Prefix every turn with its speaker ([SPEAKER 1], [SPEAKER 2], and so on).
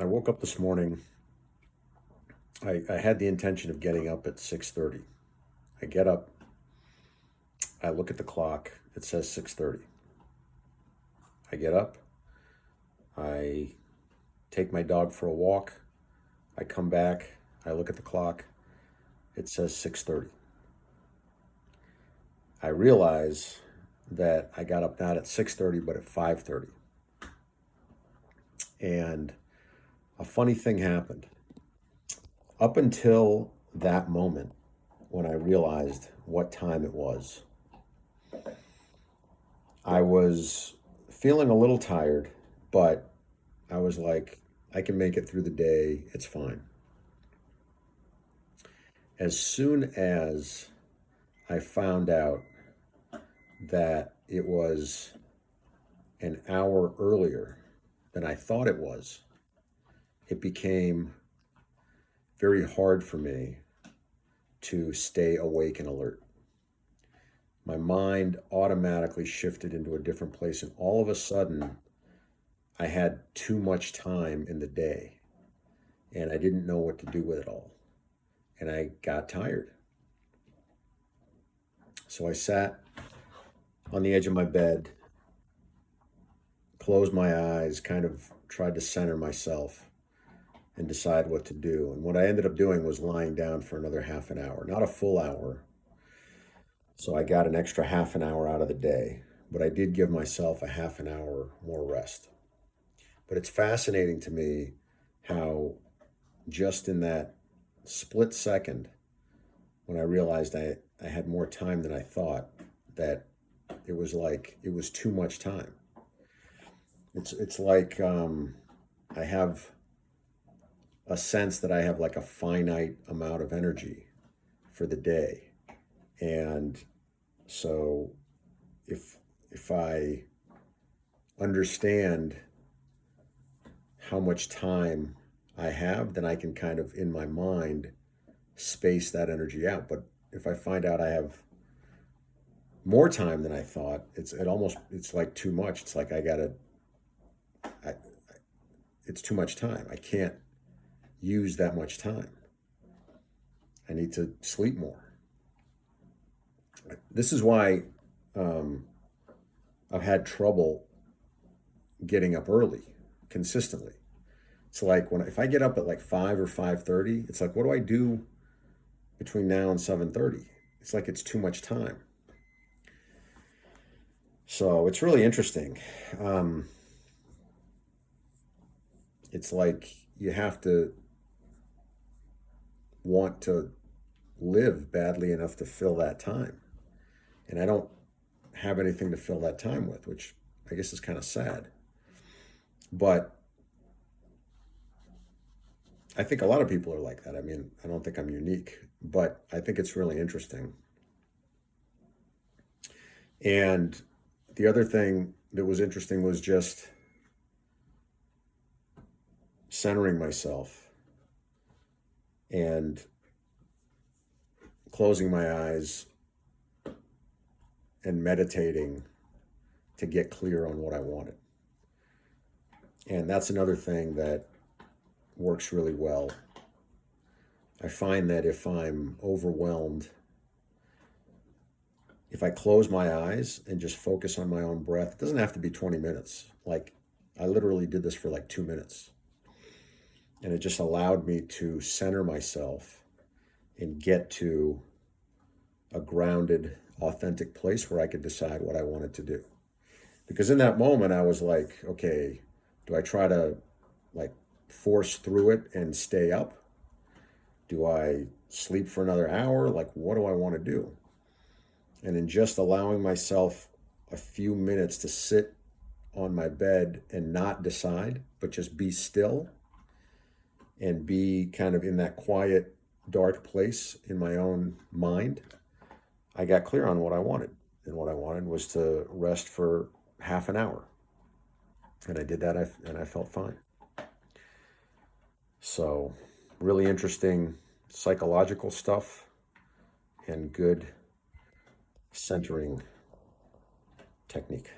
[SPEAKER 1] I woke up this morning. I had the intention of getting up at 6:30. I get up, I look at the clock, it says 6:30. I get up, I take my dog for a walk, I come back, I look at the clock, it says 6:30. I realize that I got up not at 6:30 but at 5:30. And a funny thing happened. Up until that moment when I realized what time it was, I was feeling a little tired, but I was like, I can make it through the day. It's fine. As soon as I found out that it was an hour earlier than I thought it was, it became very hard for me to stay awake and alert. My mind automatically shifted into a different place, and all of a sudden, I had too much time in the day, and I didn't know what to do with it all. And I got tired. So I sat on the edge of my bed, closed my eyes, kind of tried to center myself and decide what to do. And what I ended up doing was lying down for another half an hour, not a full hour. So I got an extra half an hour out of the day, but I did give myself a half an hour more rest. But it's fascinating to me how just in that split second, when I realized I had more time than I thought, that it was like it was too much time. It's like I have a sense that I have like a finite amount of energy for the day. And so if I understand how much time I have, then I can kind of in my mind space that energy out. But if I find out I have more time than I thought, it's like too much. It's like I, it's too much time. I can't use that much time. I need to sleep more. This is why um, I've had trouble getting up early consistently. It's like if I get up at like 5 or 5:30, it's like, what do I do between now and 7:30? It's like it's too much time. So it's really interesting. Um, it's like you have to want to live badly enough to fill that time. And I don't have anything to fill that time with, which I guess is kind of sad. But I think a lot of people are like that. I mean, I don't think I'm unique, but I think it's really interesting. And the other thing that was interesting was just centering myself and closing my eyes and meditating to get clear on what I wanted. And that's another thing that works really well. I find that if I'm overwhelmed, if I close my eyes and just focus on my own breath, it doesn't have to be 20 minutes. Like I literally did this for like 2 minutes. And it just allowed me to center myself and get to a grounded, authentic place where I could decide what I wanted to do. Because in that moment, I was like, okay, do I try to like force through it and stay up? Do I sleep for another hour? Like, what do I want to do? And in just allowing myself a few minutes to sit on my bed and not decide, but just be still and be kind of in that quiet, dark place in my own mind, I got clear on what I wanted. And what I wanted was to rest for half an hour. And I did that, and I felt fine. So, really interesting psychological stuff and good centering technique.